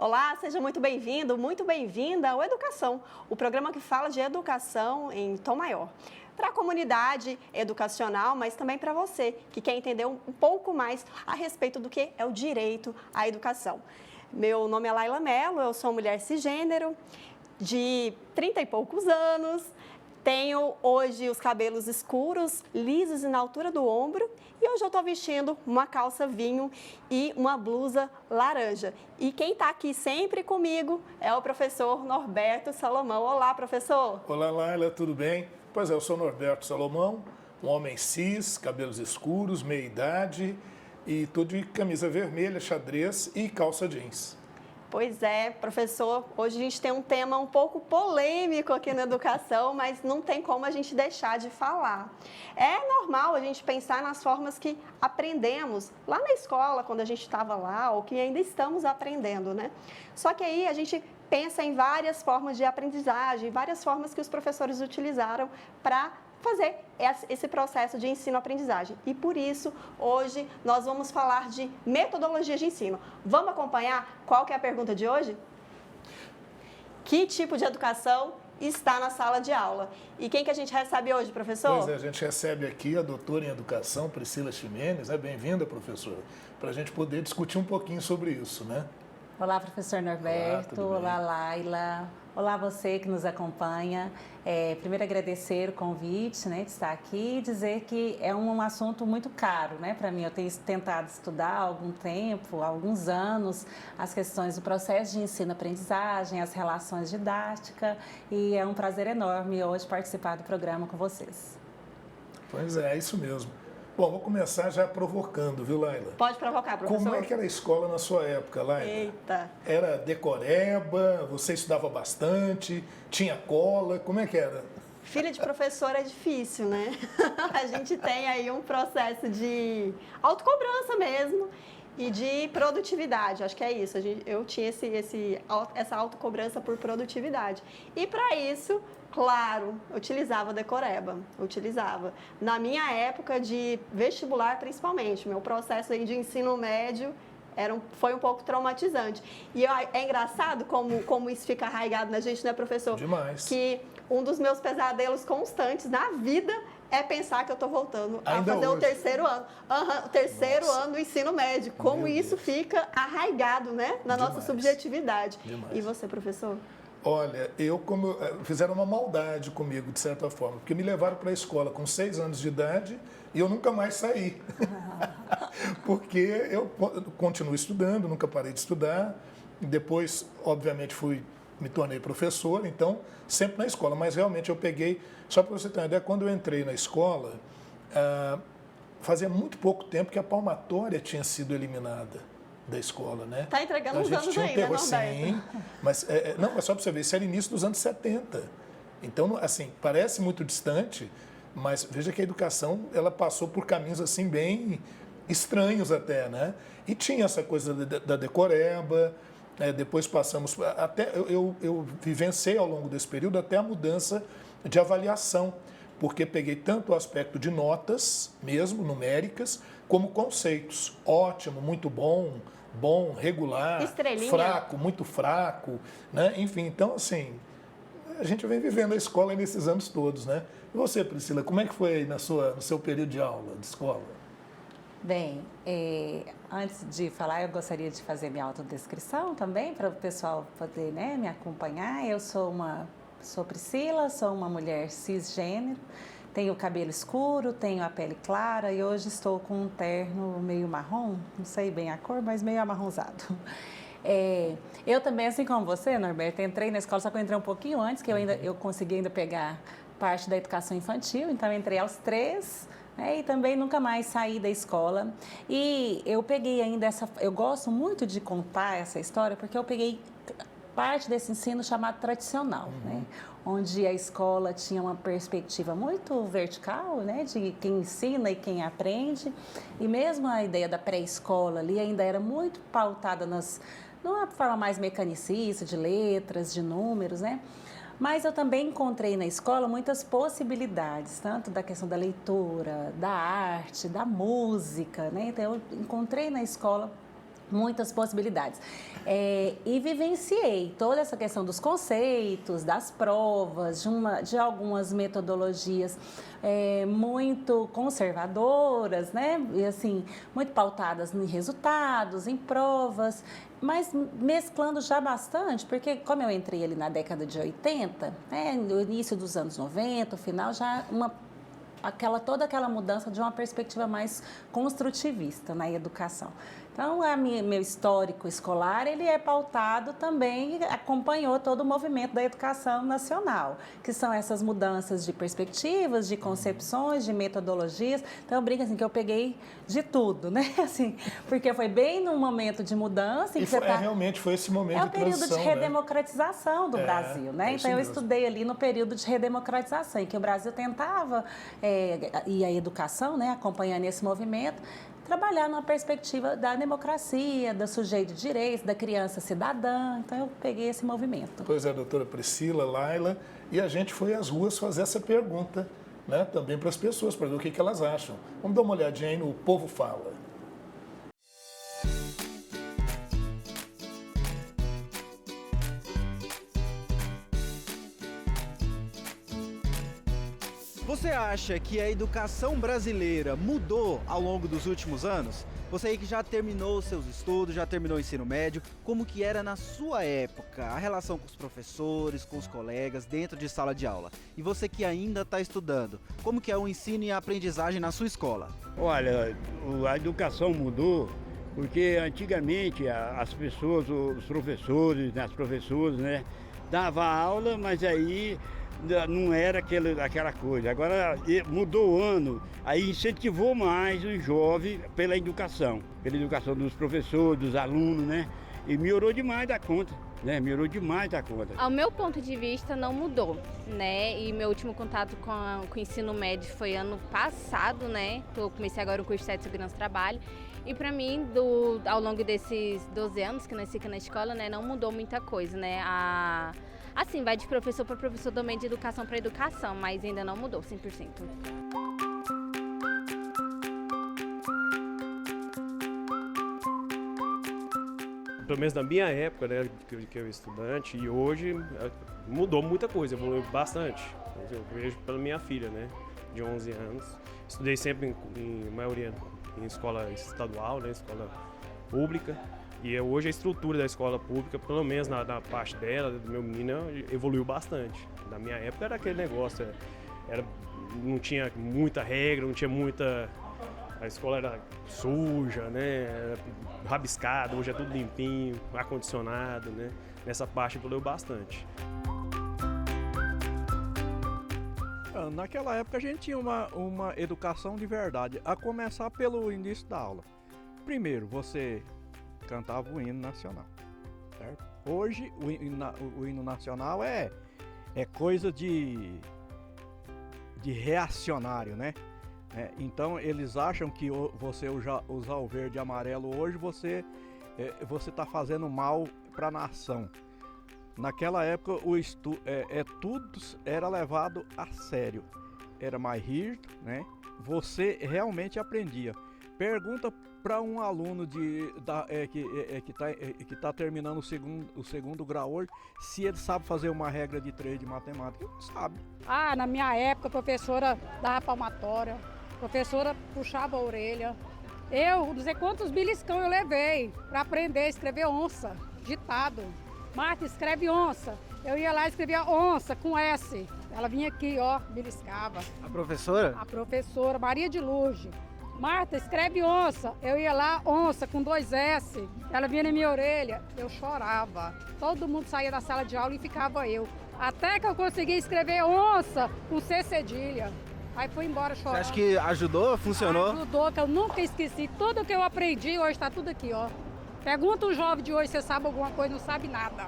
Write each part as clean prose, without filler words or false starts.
Olá, seja muito bem-vindo, muito bem-vinda ao Educação, o programa que fala de educação em tom maior. Para a comunidade educacional, mas também para você, que quer entender um pouco mais a respeito do que é o direito à educação. Meu nome é Laila Mello, eu sou mulher cisgênero, de 30 e poucos anos, tenho hoje os cabelos escuros, lisos e na altura do ombro, e hoje eu estou vestindo uma calça vinho e uma blusa laranja. E quem está aqui sempre comigo é o professor Norberto Salomão. Olá, professor! Olá, Laila, tudo bem? Pois é, eu sou Norberto Salomão, um homem cis, cabelos escuros, meia-idade, e estou de camisa vermelha, xadrez e calça jeans. Pois é, professor, hoje a gente tem um tema um pouco polêmico aqui na educação, mas não tem como a gente deixar de falar. É normal a gente pensar nas formas que aprendemos lá na escola, quando a gente estava lá, ou que ainda estamos aprendendo, né? Só que aí a gente pensa em várias formas de aprendizagem, várias formas que os professores utilizaram para fazer esse processo de ensino-aprendizagem. E por isso, hoje, nós vamos falar de metodologia de ensino. Vamos acompanhar qual que é a pergunta de hoje? Que tipo de educação está na sala de aula? E quem que a gente recebe hoje, professor? Pois é, a gente recebe aqui a doutora em educação, Priscila Ximenes. Bem-vinda, professora, para a gente poder discutir um pouquinho sobre isso, né? Olá, professor Norberto. Olá, Laila. Olá, você que nos acompanha. Primeiro, agradecer o convite, né, de estar aqui e dizer que é um assunto muito caro, né, para mim. Eu tenho tentado estudar há algum tempo, há alguns anos, as questões do processo de ensino-aprendizagem, as relações didáticas, e é um prazer enorme hoje participar do programa com vocês. Pois é isso mesmo. Bom, vou começar já provocando, viu, Laila? Pode provocar, professor. Como é que era a escola na sua época, Laila? Eita! Era decoreba? Você estudava bastante? Tinha cola? Como é que era? Filha de professor é difícil, né? A gente tem aí um processo de autocobrança mesmo e de produtividade. Acho que é isso. Eu tinha essa autocobrança por produtividade. E para isso, claro, utilizava decoreba, utilizava. Na minha época de vestibular, principalmente, meu processo aí de ensino médio foi um pouco traumatizante. E é engraçado como isso fica arraigado na gente, né, professor? Demais. Que um dos meus pesadelos constantes na vida é pensar que eu estou voltando a fazer o terceiro ano. O terceiro ano do ensino médio. Como isso fica arraigado, né, na nossa subjetividade. Demais. E você, professor? Olha, fizeram uma maldade comigo, de certa forma, porque me levaram para a escola com 6 anos de idade e eu nunca mais saí. Porque eu continuo estudando, nunca parei de estudar. Depois, obviamente, me tornei professor, então, sempre na escola. Mas realmente eu peguei, só para você ter uma ideia, quando eu entrei na escola, fazia muito pouco tempo que a palmatória tinha sido eliminada da escola, né? Está entregando os anos aí, né, Norberto? Sim, mas só para você ver, isso era início dos anos 70. Então, assim, parece muito distante, mas veja que a educação, ela passou por caminhos, assim, bem estranhos até, né? E tinha essa coisa da decoreba, depois passamos, até eu vivenciei ao longo desse período até a mudança de avaliação, porque peguei tanto o aspecto de notas, mesmo, numéricas, como conceitos. Ótimo, muito bom, regular, estrelinha, fraco, muito fraco, né? Enfim, então, assim, a gente vem vivendo a escola nesses anos todos, né? E você, Priscila, como é que foi aí no seu período de aula, de escola? Bem, antes de falar, eu gostaria de fazer minha autodescrição também, para o pessoal poder, né, me acompanhar. Eu sou Priscila, sou uma mulher cisgênero, tenho o cabelo escuro, tenho a pele clara e hoje estou com um terno meio marrom, não sei bem a cor, mas meio amarronzado. Eu também, assim como você, Norberto, entrei na escola, só que eu entrei um pouquinho antes, que eu consegui ainda pegar parte da educação infantil, então eu entrei aos 3, e também nunca mais saí da escola. E eu peguei ainda eu gosto muito de contar essa história, porque eu peguei parte desse ensino chamado tradicional, né? Onde a escola tinha uma perspectiva muito vertical, né? De quem ensina e quem aprende. E mesmo a ideia da pré-escola ali ainda era muito pautada numa forma mais mecanicista, de letras, de números, né? Mas eu também encontrei na escola muitas possibilidades, tanto da questão da leitura, da arte, da música, né? Então eu encontrei na escola muitas possibilidades. E vivenciei toda essa questão dos conceitos, das provas, de algumas metodologias muito conservadoras, né? E assim, muito pautadas em resultados, em provas, mas mesclando já bastante, porque como eu entrei ali na década de 80, né, no início dos anos 90, o final já toda aquela mudança de uma perspectiva mais construtivista na educação. Então, meu histórico escolar, ele é pautado também, acompanhou todo o movimento da educação nacional, que são essas mudanças de perspectivas, de concepções, de metodologias. Então, eu brinco assim, que eu peguei de tudo, né? Assim, porque foi bem num momento de mudança. Realmente foi esse momento de transição. É o período de redemocratização do Brasil, né? Então, eu estudei ali no período de redemocratização, em que o Brasil tentava, e a educação, né, acompanhando esse movimento, trabalhar numa perspectiva da democracia, do sujeito de direitos, da criança cidadã. Então, eu peguei esse movimento. Pois é, doutora Priscila, Laila, e a gente foi às ruas fazer essa pergunta, né, também para as pessoas, para ver o que elas acham. Vamos dar uma olhadinha aí no Povo Fala. Você acha que a educação brasileira mudou ao longo dos últimos anos? Você aí que já terminou os seus estudos, já terminou o ensino médio, como que era na sua época a relação com os professores, com os colegas, dentro de sala de aula? E você que ainda está estudando, como que é o ensino e a aprendizagem na sua escola? Olha, a educação mudou porque antigamente as pessoas, os professores, as professoras, né, davam aula, mas aí não era aquela coisa. Agora mudou o ano, aí incentivou mais o jovem pela educação dos professores, dos alunos, né? E melhorou demais da conta, né? Melhorou demais da conta. Ao meu ponto de vista, não mudou, né? E meu último contato com o ensino médio foi ano passado, né? Eu comecei agora o curso de Segurança do Trabalho. E para mim, ao longo desses 12 anos que nasci aqui na escola, né, não mudou muita coisa, né? Assim, vai de professor para professor também, de educação para educação, mas ainda não mudou 100%. Pelo menos na minha época, né, que eu era estudante, e hoje mudou muita coisa, evoluiu bastante. Eu vejo pela minha filha, né, de 11 anos. Estudei sempre, em maioria, em escola estadual, né, escola pública. E hoje a estrutura da escola pública, pelo menos na parte dela, do meu menino, evoluiu bastante. Na minha época era aquele negócio, não tinha muita regra, não tinha muita... A escola era suja, né? Era rabiscada, hoje é tudo limpinho, ar-condicionado, né? Nessa parte evoluiu bastante. Naquela época a gente tinha uma educação de verdade, a começar pelo início da aula. Primeiro, você cantava o hino nacional, certo? Hoje o hino nacional é coisa de reacionário, né? Então eles acham que você usar o verde e amarelo hoje você está fazendo mal para a nação. Naquela época tudo era levado a sério, era mais rígido, né? Você realmente aprendia. Pergunta para um aluno que tá terminando o segundo grau hoje, se ele sabe fazer uma regra de 3 de matemática. Ele não sabe. Na minha época a professora dava palmatória, a professora puxava a orelha. Eu não sei quantos beliscão eu levei para aprender a escrever onça, ditado. Marta, escreve onça. Eu ia lá e escrevia onça com S. Ela vinha aqui, ó, beliscava. A professora? A professora Maria de Lourdes. Marta, escreve onça. Eu ia lá, onça, com 2 S. Ela vinha na minha orelha, eu chorava. Todo mundo saía da sala de aula e ficava eu. Até que eu consegui escrever onça com C cedilha. Aí fui embora chorando. Você acha que ajudou? Funcionou? Ajudou, que eu nunca esqueci. Tudo que eu aprendi hoje está tudo aqui, ó. Pergunta um jovem de hoje se sabe alguma coisa, não sabe nada.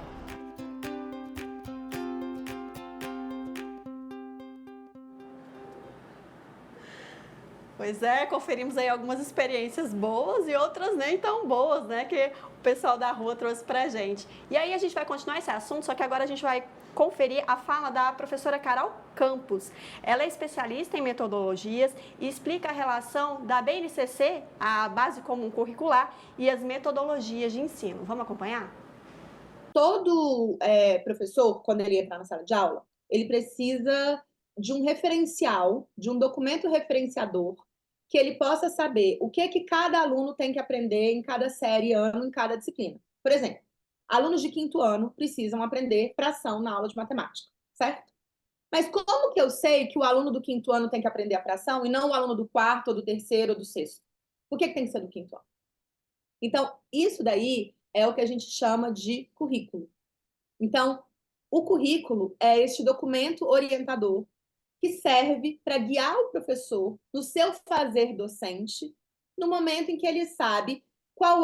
Pois é, conferimos aí algumas experiências boas e outras nem tão boas, né, que o pessoal da rua trouxe pra gente. E aí a gente vai continuar esse assunto, só que agora a gente vai conferir a fala da professora Carol Campos. Ela é especialista em metodologias e explica a relação da BNCC, a Base Comum Curricular, e as metodologias de ensino. Vamos acompanhar? Todo professor, quando ele entra na sala de aula, ele precisa de um referencial, de um documento referenciador, que ele possa saber o que cada aluno tem que aprender em cada série, ano, em cada disciplina. Por exemplo, alunos de 5º ano precisam aprender fração na aula de matemática, certo? Mas como que eu sei que o aluno do 5º ano tem que aprender a fração e não o aluno do 4º, ou do 3º, ou do 6º? Por que tem que ser do 5º ano? Então, isso daí é o que a gente chama de currículo. Então, o currículo é este documento orientador que serve para guiar o professor no seu fazer docente, no momento em que ele sabe qual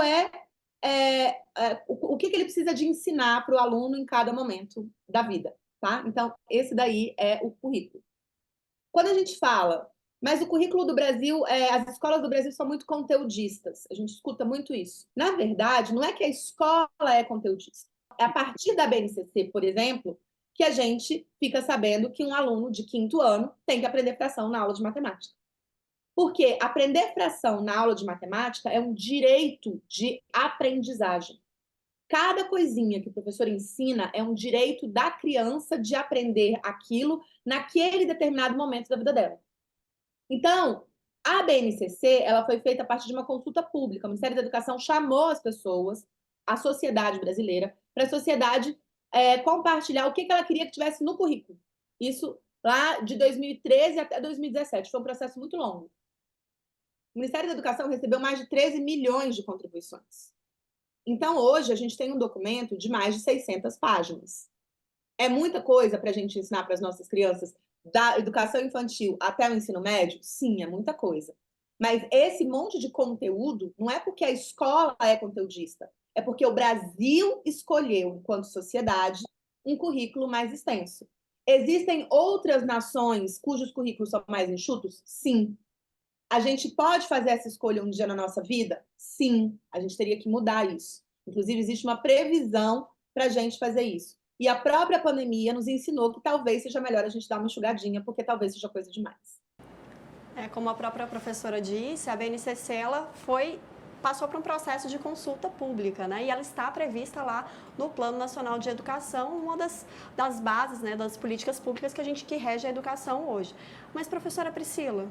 o que ele precisa de ensinar para o aluno em cada momento da vida, tá? Então, esse daí é o currículo. Quando a gente fala, mas o currículo do Brasil, as escolas do Brasil são muito conteudistas, a gente escuta muito isso. Na verdade, não é que a escola é conteudista. É a partir da BNCC, por exemplo, que a gente fica sabendo que um aluno de 5º ano tem que aprender fração na aula de matemática. Porque aprender fração na aula de matemática é um direito de aprendizagem. Cada coisinha que o professor ensina é um direito da criança de aprender aquilo naquele determinado momento da vida dela. Então, a BNCC ela foi feita a partir de uma consulta pública. O Ministério da Educação chamou as pessoas, a sociedade brasileira, para a sociedade compartilhar o que ela queria que tivesse no currículo. Isso lá de 2013 até 2017. Foi um processo muito longo. O Ministério da Educação recebeu mais de 13 milhões de contribuições. Então, hoje, a gente tem um documento de mais de 600 páginas. É muita coisa para a gente ensinar para as nossas crianças, da educação infantil até o ensino médio? Sim, é muita coisa. Mas esse monte de conteúdo não é porque a escola é conteudista, é porque o Brasil escolheu, enquanto sociedade, um currículo mais extenso. Existem outras nações cujos currículos são mais enxutos? Sim. A gente pode fazer essa escolha um dia na nossa vida? Sim. A gente teria que mudar isso. Inclusive, existe uma previsão para a gente fazer isso. E a própria pandemia nos ensinou que talvez seja melhor a gente dar uma enxugadinha, porque talvez seja coisa demais. Como a própria professora disse, a BNCC ela passou por um processo de consulta pública, né? E ela está prevista lá no Plano Nacional de Educação, uma das bases, né, das políticas públicas que rege a educação hoje. Mas, professora Priscila,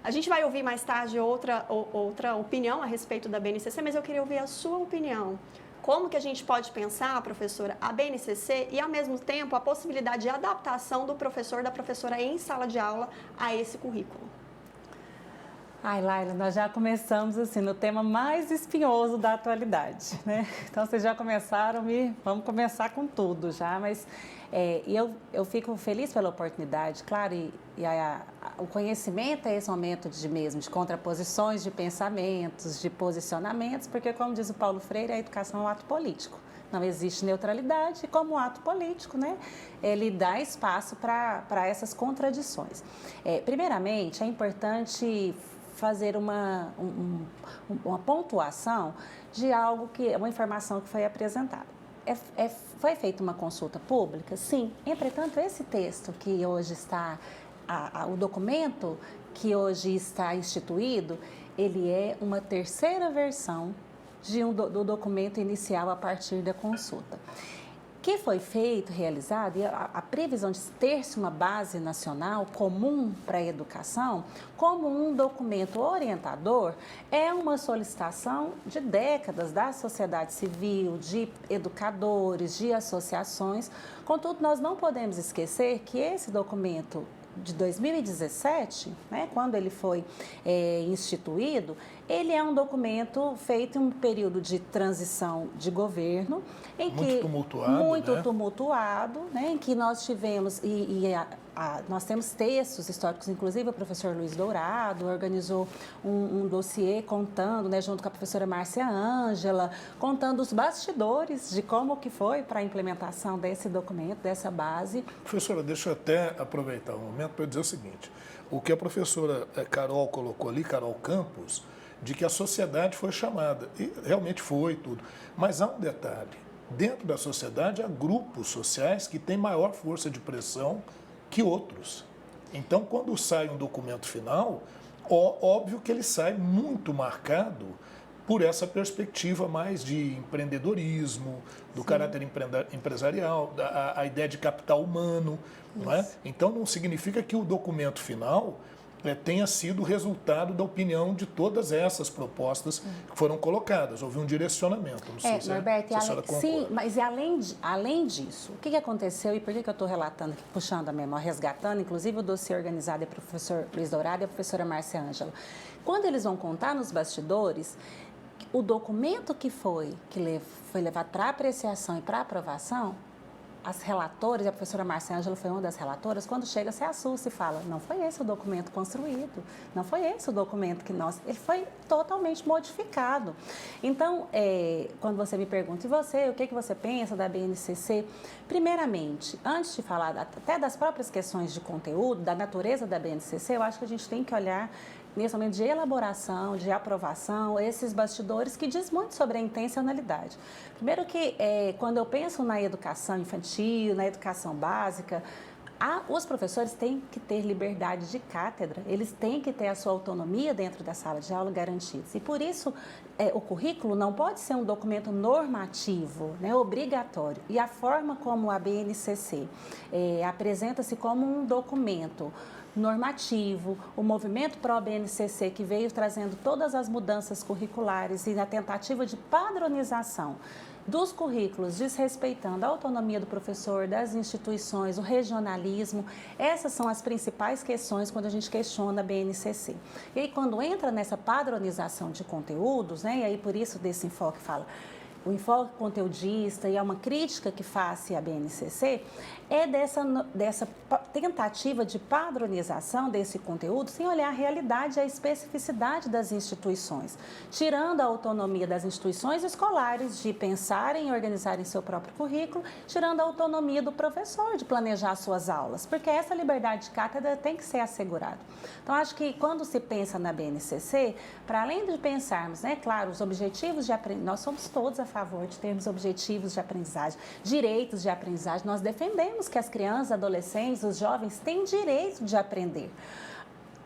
a gente vai ouvir mais tarde outra opinião a respeito da BNCC, mas eu queria ouvir a sua opinião. Como que a gente pode pensar, professora, a BNCC e, ao mesmo tempo, a possibilidade de adaptação do professor, da professora em sala de aula a esse currículo? Ai, Laila, nós já começamos assim no tema mais espinhoso da atualidade, né? Então, vocês já começaram, vamos começar com tudo já, mas eu fico feliz pela oportunidade, claro, o conhecimento é esse momento de contraposições, de pensamentos, de posicionamentos, porque, como diz o Paulo Freire, a educação é um ato político. Não existe neutralidade e, como ato político, né, ele dá espaço para essas contradições. Primeiramente, é importante fazer uma pontuação de uma informação que foi apresentada. Foi feita uma consulta pública? Sim. Entretanto, esse texto que hoje está, o documento que hoje está instituído, ele é uma terceira versão do documento inicial a partir da consulta. Que foi realizado, e a previsão de ter-se uma base nacional comum para a educação, como um documento orientador, é uma solicitação de décadas da sociedade civil, de educadores, de associações. Contudo, nós não podemos esquecer que esse documento de 2017, né, quando ele foi instituído, Ele é um documento feito em um período de transição de governo, em Muito que tumultuado, muito né? tumultuado, né? Em que nós tivemos nós temos textos históricos, inclusive o professor Luiz Dourado organizou um dossiê contando, né, junto com a professora Márcia Ângela, contando os bastidores de como que foi para a implementação desse documento, dessa base. Professora, deixa eu até aproveitar o momento para dizer o seguinte. O que a professora Carol colocou ali, Carol Campos, de que a sociedade foi chamada. E realmente foi tudo. Mas há um detalhe. Dentro da sociedade há grupos sociais que têm maior força de pressão que outros. Então, quando sai um documento final, óbvio que ele sai muito marcado por essa perspectiva mais de empreendedorismo, do caráter empresarial, a ideia de capital humano. Não é? Então, não significa que o documento final tenha sido resultado da opinião de todas essas propostas que foram colocadas. Houve um direcionamento. Não sei se Norberto, a senhora concorda. sim, mas além disso, o que aconteceu e por que eu estou relatando, puxando a memória, resgatando, inclusive o dossiê organizado pelo professor Luiz Dourado e a professora Márcia Ângela. Quando eles vão contar nos bastidores, o documento que foi levado para apreciação e para aprovação, as relatoras, a professora Márcia Ângela foi uma das relatoras, quando chega se assusta e fala, não foi esse o documento construído, não foi esse o documento que ele foi totalmente modificado. Então, quando você me pergunta, e você, o que você pensa da BNCC? Primeiramente, antes de falar até das próprias questões de conteúdo, da natureza da BNCC, eu acho que a gente tem que olhar nesse momento de elaboração, de aprovação, esses bastidores que diz muito sobre a intencionalidade. Primeiro que, quando eu penso na educação infantil, na educação básica, os professores têm que ter liberdade de cátedra, eles têm que ter a sua autonomia dentro da sala de aula garantidos. E por isso, o currículo não pode ser um documento normativo, né, obrigatório. E a forma como a BNCC apresenta-se como um documento normativo, o movimento pró-BNCC que veio trazendo todas as mudanças curriculares e a tentativa de padronização dos currículos, desrespeitando a autonomia do professor, das instituições, o regionalismo, essas são as principais questões quando a gente questiona a BNCC. E aí, quando entra nessa padronização de conteúdos, né, e aí por isso desse enfoque fala, o enfoque conteudista e é uma crítica que faz à BNCC, é dessa tentativa de padronização desse conteúdo sem olhar a realidade e a especificidade das instituições, tirando a autonomia das instituições escolares de pensarem e organizarem seu próprio currículo, tirando a autonomia do professor de planejar suas aulas, porque essa liberdade de cátedra tem que ser assegurada. Então, acho que quando se pensa na BNCC, para além de pensarmos, né, claro, os objetivos de aprendizagem, nós somos todos a favor de termos objetivos de aprendizagem, direitos de aprendizagem, nós defendemos que as crianças, adolescentes, os jovens têm direito de aprender.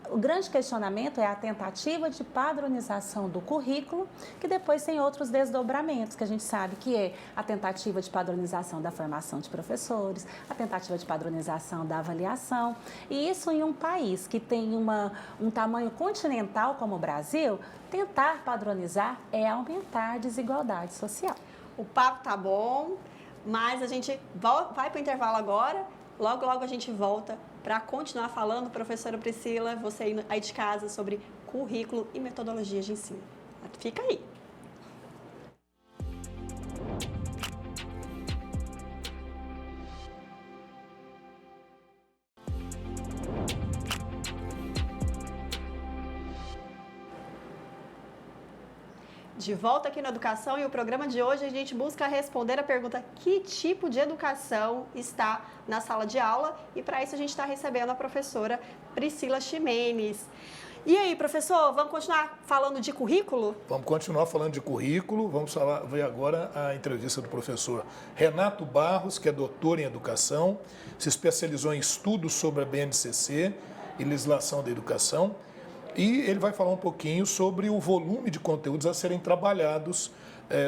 O grande questionamento é a tentativa de padronização do currículo, que depois tem outros desdobramentos, que a gente sabe que é a tentativa de padronização da formação de professores, a tentativa de padronização da avaliação. E isso em um país que tem um tamanho continental como o Brasil, tentar padronizar é aumentar a desigualdade social. O papo tá bom, mas a gente vai para o intervalo agora, logo a gente volta para continuar falando, professora Priscila, você aí de casa, sobre currículo e metodologias de ensino. Fica aí. De volta aqui na Educação, e o programa de hoje a gente busca responder a pergunta: que tipo de educação está na sala de aula? E para isso a gente está recebendo a professora Priscila Ximenes. E aí, professor, vamos continuar falando de currículo? Vamos continuar falando de currículo. Vamos ver agora a entrevista do professor Renato Barros, que é doutor em educação, se especializou em estudos sobre a BNCC e legislação da educação. E ele vai falar um pouquinho sobre o volume de conteúdos a serem trabalhados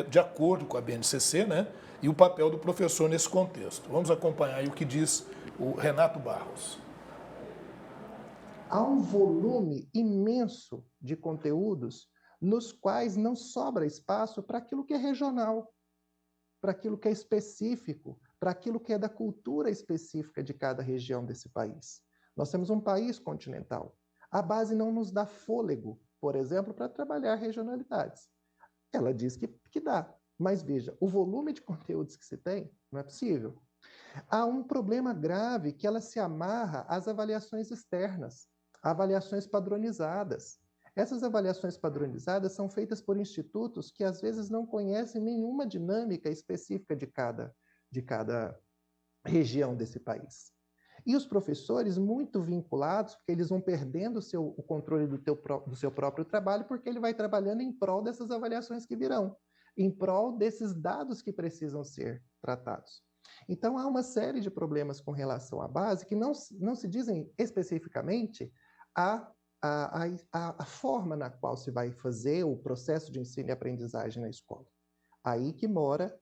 de acordo com a BNCC, né? E o papel do professor nesse contexto. Vamos acompanhar aí o que diz o Renato Barros. Há um volume imenso de conteúdos nos quais não sobra espaço para aquilo que é regional, para aquilo que é específico, para aquilo que é da cultura específica de cada região desse país. Nós temos um país continental. A base não nos dá fôlego, por exemplo, para trabalhar regionalidades. Ela diz que dá, mas veja, o volume de conteúdos que se tem não é possível. Há um problema grave que ela se amarra às avaliações externas, avaliações padronizadas. Essas avaliações padronizadas são feitas por institutos que às vezes não conhecem nenhuma dinâmica específica de cada região desse país. E os professores muito vinculados, porque eles vão perdendo o controle do seu próprio trabalho, porque ele vai trabalhando em prol dessas avaliações que virão, em prol desses dados que precisam ser tratados. Então, há uma série de problemas com relação à base que não se dizem especificamente a forma na qual se vai fazer o processo de ensino e aprendizagem na escola. Aí que mora,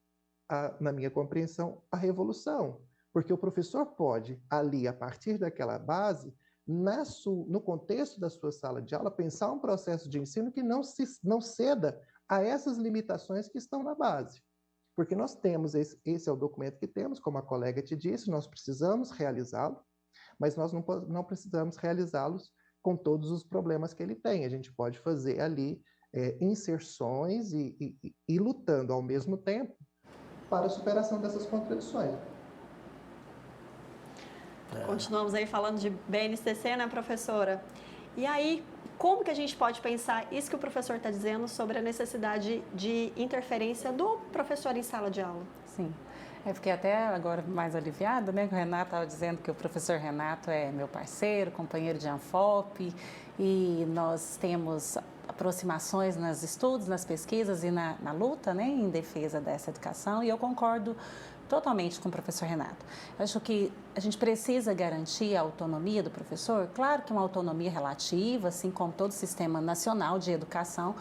na minha compreensão, a revolução. Porque o professor pode, ali, a partir daquela base, no contexto da sua sala de aula, pensar um processo de ensino que não ceda a essas limitações que estão na base. Porque nós temos, esse é o documento que temos, como a colega te disse, nós precisamos realizá-lo, mas nós não precisamos realizá-los com todos os problemas que ele tem. A gente pode fazer ali inserções e lutando ao mesmo tempo para a superação dessas contradições. Continuamos aí falando de BNCC, né, professora? E aí, como que a gente pode pensar isso que o professor está dizendo sobre a necessidade de interferência do professor em sala de aula? Sim. Eu fiquei até agora mais aliviada, né? Que o Renato estava dizendo que o professor Renato é meu parceiro, companheiro de Anfop, e nós temos aproximações nos estudos, nas pesquisas e na luta, né, em defesa dessa educação, e eu concordo totalmente com o professor Renato. Eu acho que a gente precisa garantir a autonomia do professor, claro que é uma autonomia relativa, assim como todo o sistema nacional de educação,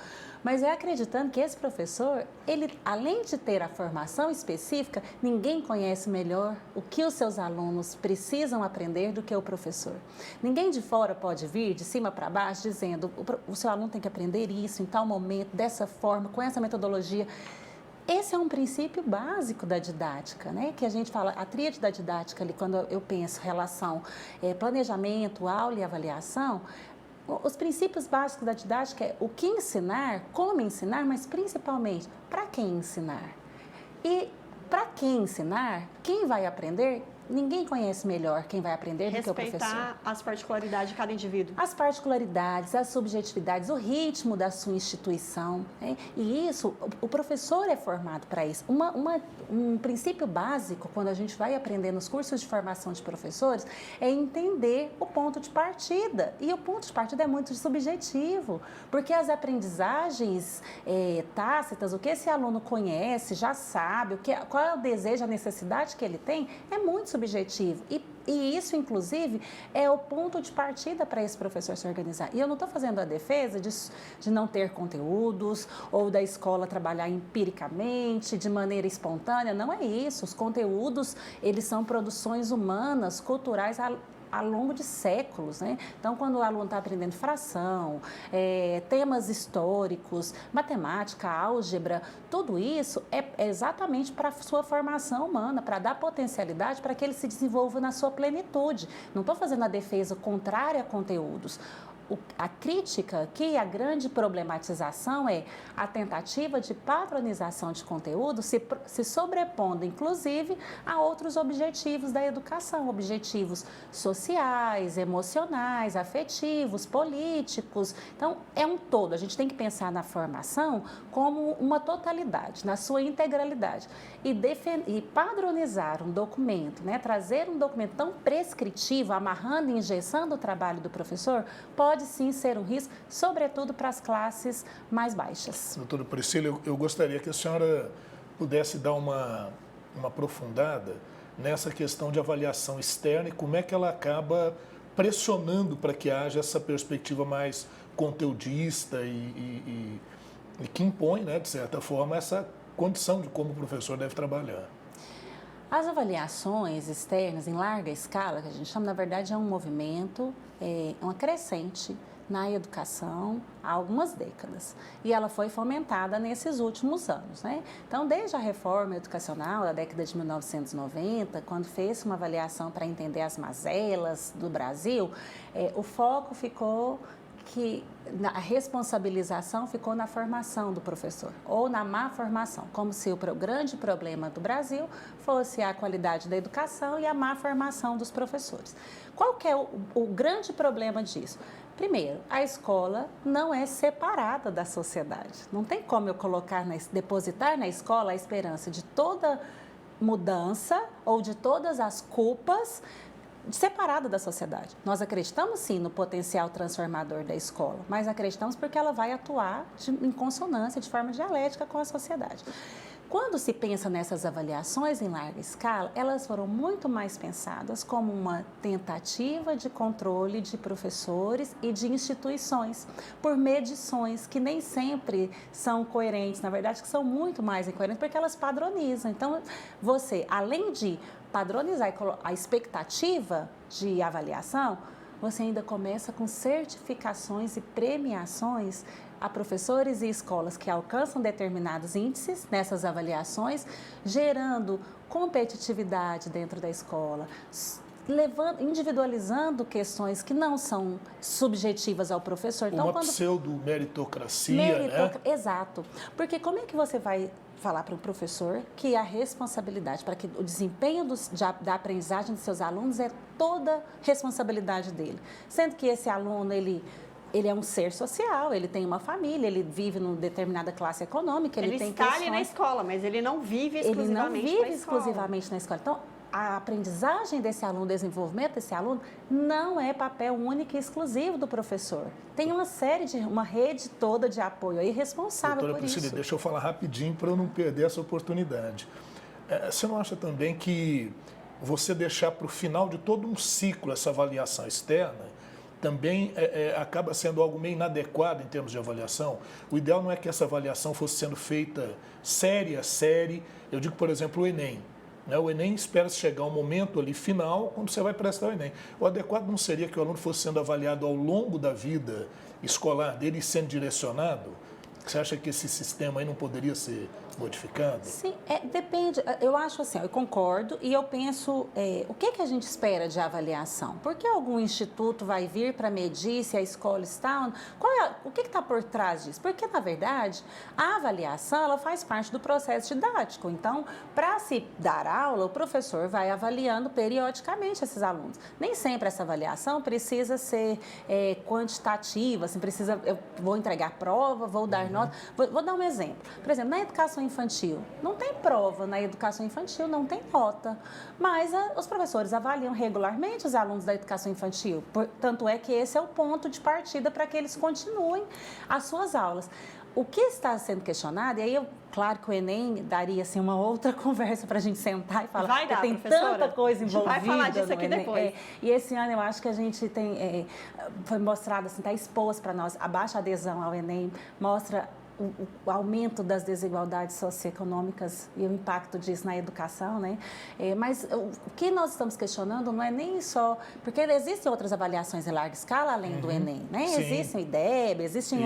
mas é acreditando que esse professor, ele, além de ter a formação específica, ninguém conhece melhor o que os seus alunos precisam aprender do que o professor. Ninguém de fora pode vir, de cima para baixo, dizendo o seu aluno tem que aprender isso em tal momento, dessa forma, com essa metodologia. Esse é um princípio básico da didática, né? Que a gente fala, a tríade da didática, ali, quando eu penso relação planejamento, aula e avaliação, os princípios básicos da didática é o que ensinar, como ensinar, mas principalmente para quem ensinar. E para quem ensinar, quem vai aprender, ninguém conhece melhor quem vai aprender do que o professor. Respeitar as particularidades de cada indivíduo. As particularidades, as subjetividades, o ritmo da sua instituição. Né? E isso, o professor é formado para isso. Um princípio básico, quando a gente vai aprender nos cursos de formação de professores, é entender o ponto de partida. E o ponto de partida é muito subjetivo, porque as aprendizagens tácitas, o que esse aluno conhece, já sabe, qual é o desejo, a necessidade que ele tem, é muito subjetivo. E isso, inclusive, é o ponto de partida para esse professor se organizar. E eu não estou fazendo a defesa de não ter conteúdos ou da escola trabalhar empiricamente, de maneira espontânea. Não é isso. Os conteúdos, eles são produções humanas, culturais, ao longo de séculos, né? Então, quando o aluno está aprendendo fração, temas históricos, matemática, álgebra, tudo isso é exatamente para a sua formação humana, para dar potencialidade para que ele se desenvolva na sua plenitude. Não estou fazendo a defesa contrária a conteúdos. A crítica aqui, a grande problematização é a tentativa de padronização de conteúdo se sobrepondo, inclusive, a outros objetivos da educação, objetivos sociais, emocionais, afetivos, políticos. Então, é um todo. A gente tem que pensar na formação como uma totalidade, na sua integralidade. E padronizar um documento, né, trazer um documento tão prescritivo, amarrando e engessando o trabalho do professor, pode sim ser um risco, sobretudo para as classes mais baixas. Doutora Priscila, eu gostaria que a senhora pudesse dar uma aprofundada nessa questão de avaliação externa e como é que ela acaba pressionando para que haja essa perspectiva mais conteudista e que impõe, né, de certa forma, essa condição de como o professor deve trabalhar. As avaliações externas em larga escala, que a gente chama, na verdade, é um movimento, uma crescente na educação há algumas décadas. E ela foi fomentada nesses últimos anos, né? Então, desde a reforma educacional da década de 1990, quando fez uma avaliação para entender as mazelas do Brasil, o foco ficou que a responsabilização ficou na formação do professor, ou na má formação, como se o grande problema do Brasil fosse a qualidade da educação e a má formação dos professores. Qual que é o grande problema disso? Primeiro, a escola não é separada da sociedade. Não tem como eu depositar na escola a esperança de toda mudança ou de todas as culpas separada da sociedade. Nós acreditamos sim no potencial transformador da escola, mas acreditamos porque ela vai atuar em consonância, de forma dialética com a sociedade. Quando se pensa nessas avaliações em larga escala, elas foram muito mais pensadas como uma tentativa de controle de professores e de instituições, por medições que nem sempre são coerentes, na verdade, que são muito mais incoerentes, porque elas padronizam. Então, você, além de padronizar a expectativa de avaliação, você ainda começa com certificações e premiações a professores e escolas que alcançam determinados índices nessas avaliações, gerando competitividade dentro da escola, individualizando questões que não são subjetivas ao professor. Então, uma pseudo-meritocracia, né? Exato. Porque como é que você vai falar para o professor que a responsabilidade, para que o desempenho da aprendizagem dos seus alunos é toda responsabilidade dele? Sendo que esse aluno, ele é um ser social, ele tem uma família, ele vive numa determinada classe econômica, ele tem está ali na escola, mas ele não vive exclusivamente na escola. Então, a aprendizagem desse aluno, o desenvolvimento desse aluno, não é papel único e exclusivo do professor. Tem uma rede toda de apoio aí responsável Doutora por Priscila, isso. deixa eu falar rapidinho para eu não perder essa oportunidade. Você não acha também que você deixar para o final de todo um ciclo essa avaliação externa também acaba sendo algo meio inadequado em termos de avaliação? O ideal não é que essa avaliação fosse sendo feita série a série. Eu digo, por exemplo, o Enem. O Enem espera-se chegar um momento ali final, quando você vai prestar o Enem. O adequado não seria que o aluno fosse sendo avaliado ao longo da vida escolar dele e sendo direcionado? Você acha que esse sistema aí não poderia ser modificado? Sim, depende. Eu acho assim, eu concordo e eu penso, o que a gente espera de avaliação? Por que algum instituto vai vir para medir se a escola está... O que está por trás disso? Porque, na verdade, a avaliação ela faz parte do processo didático. Então, para se dar aula, o professor vai avaliando periodicamente esses alunos. Nem sempre essa avaliação precisa ser quantitativa, assim, eu vou entregar prova, vou dar nota. Vou dar um exemplo. Por exemplo, na educação infantil, não tem prova na educação infantil, não tem nota, mas os professores avaliam regularmente os alunos da educação infantil, tanto é que esse é o ponto de partida para que eles continuem as suas aulas. O que está sendo questionado, e aí claro que o Enem daria assim, uma outra conversa para a gente sentar e falar, vai dar, tem professora. tanta coisa envolvida. A gente vai falar disso aqui depois. E esse ano eu acho que a gente tem, foi mostrado, assim, está exposto para nós, a baixa adesão ao Enem, mostra o aumento das desigualdades socioeconômicas e o impacto disso na educação, né? Mas o que nós estamos questionando não é nem só... Porque existem outras avaliações em larga escala, além do Enem, né? Sim. Existem o IDEB, existem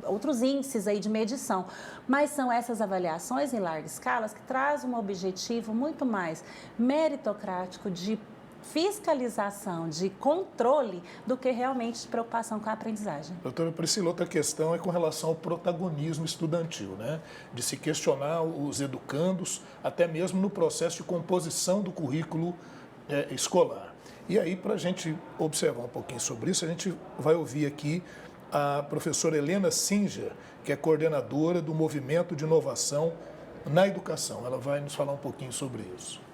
outros índices aí de medição, mas são essas avaliações em larga escala que trazem um objetivo muito mais meritocrático de fiscalização, de controle, do que realmente de preocupação com a aprendizagem. Doutora Priscila, outra questão é com relação ao protagonismo estudantil, né? De se questionar os educandos, até mesmo no processo de composição do currículo escolar. E aí, para a gente observar um pouquinho sobre isso, a gente vai ouvir aqui a professora Helena Singer, que é coordenadora do Movimento de Inovação na Educação. Ela vai nos falar um pouquinho sobre isso.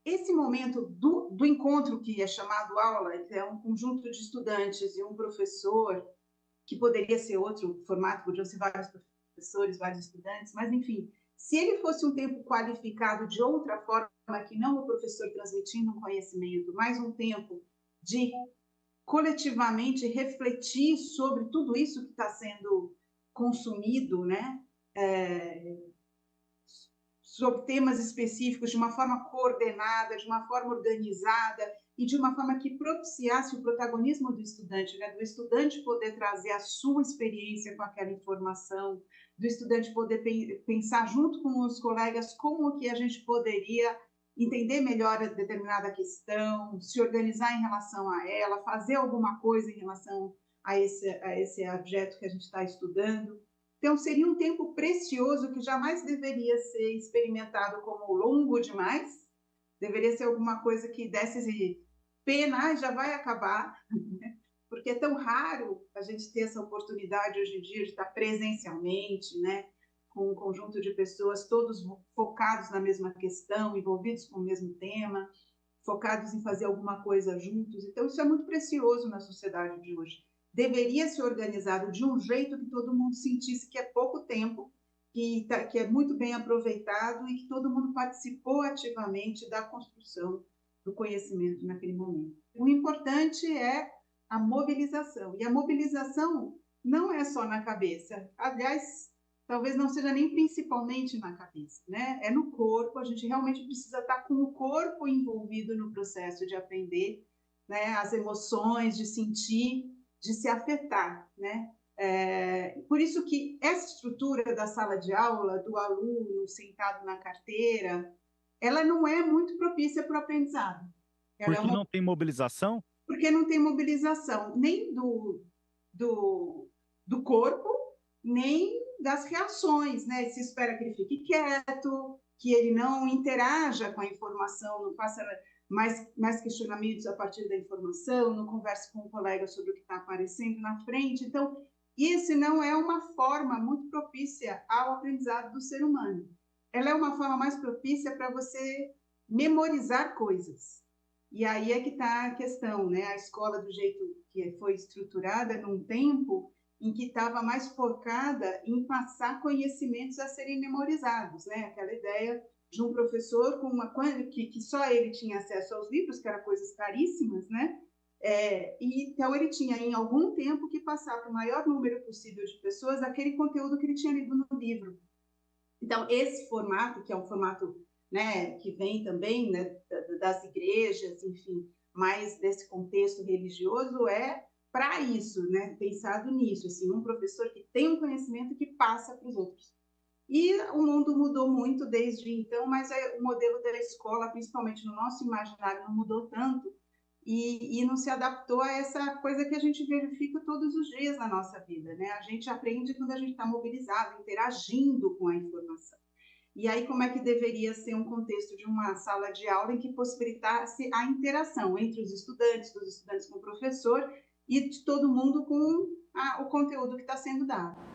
Esse momento do encontro que é chamado aula, que é um conjunto de estudantes e um professor, que poderia ser outro formato, podiam ser vários professores, vários estudantes, mas enfim, se ele fosse um tempo qualificado de outra forma, que não o professor transmitindo um conhecimento, mas um tempo de coletivamente refletir sobre tudo isso que está sendo consumido, né? Sobre temas específicos, de uma forma coordenada, de uma forma organizada e de uma forma que propiciasse o protagonismo do estudante, né? Do estudante poder trazer a sua experiência com aquela informação, do estudante poder pensar junto com os colegas como que a gente poderia entender melhor a determinada questão, se organizar em relação a ela, fazer alguma coisa em relação a esse objeto que a gente está estudando. Então, seria um tempo precioso que jamais deveria ser experimentado como longo demais, deveria ser alguma coisa que desse pena, já vai acabar, né? Porque é tão raro a gente ter essa oportunidade hoje em dia de estar presencialmente, né? Com um conjunto de pessoas todos focados na mesma questão, envolvidos com o mesmo tema, focados em fazer alguma coisa juntos. Então, isso é muito precioso na sociedade de hoje. Deveria ser organizado de um jeito que todo mundo sentisse que é pouco tempo, que é muito bem aproveitado e que todo mundo participou ativamente da construção do conhecimento naquele momento. O importante é a mobilização. E a mobilização não é só na cabeça. Aliás, talvez não seja nem principalmente na cabeça, né? É no corpo. A gente realmente precisa estar com o corpo envolvido no processo de aprender, né? As emoções, de sentir, de se afetar, né? Por isso que essa estrutura da sala de aula, do aluno sentado na carteira, ela não é muito propícia para o aprendizado. Porque não tem mobilização? Porque não tem mobilização nem do corpo, nem das reações, né? Se espera que ele fique quieto, que ele não interaja com a informação, não faça mais questionamentos a partir da informação, não converse com o colega sobre o que está aparecendo na frente. Então, isso não é uma forma muito propícia ao aprendizado do ser humano. Ela é uma forma mais propícia para você memorizar coisas. E aí é que está a questão, né? A escola, do jeito que foi estruturada, num tempo em que estava mais focada em passar conhecimentos a serem memorizados, né? Aquela ideia de um professor com que só ele tinha acesso aos livros, que eram coisas caríssimas, né? E então ele tinha, em algum tempo, que passar para o maior número possível de pessoas aquele conteúdo que ele tinha lido no livro. Então, esse formato, que é um formato, né, que vem também, né, das igrejas, enfim, mais desse contexto religioso, é para isso, né, pensado nisso, assim, um professor que tem um conhecimento que passa para os outros. E o mundo mudou muito desde então, mas o modelo da escola, principalmente no nosso imaginário, não mudou tanto e não se adaptou a essa coisa que a gente verifica todos os dias na nossa vida, né? A gente aprende quando a gente está mobilizado, interagindo com a informação. E aí, como é que deveria ser um contexto de uma sala de aula em que possibilitasse a interação entre os estudantes, dos estudantes com o professor e de todo mundo com o conteúdo que está sendo dado?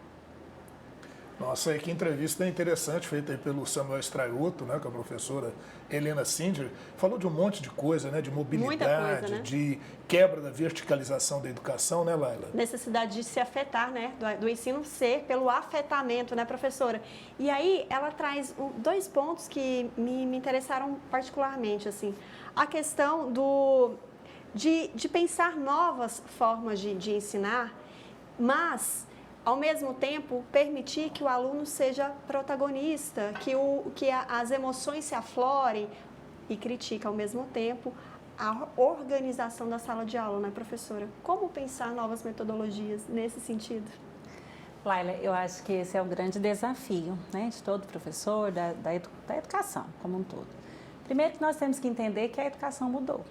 Nossa, que entrevista interessante, feita aí pelo Samuel Straiotto, né, com a professora Helena Singer. Falou de um monte de coisa, né, de mobilidade, coisa, né? De quebra da verticalização da educação, né, Laila? Necessidade de se afetar, né, do ensino ser pelo afetamento, né, professora? E aí ela traz dois pontos que me interessaram particularmente, assim. A questão de pensar novas formas de ensinar, mas ao mesmo tempo, permitir que o aluno seja protagonista, que as emoções se aflorem, e critica ao mesmo tempo a organização da sala de aula, né, professora? Como pensar novas metodologias nesse sentido? Laila, eu acho que esse é o grande desafio, né, de todo professor, da educação como um todo. Primeiro que nós temos que entender que a educação mudou.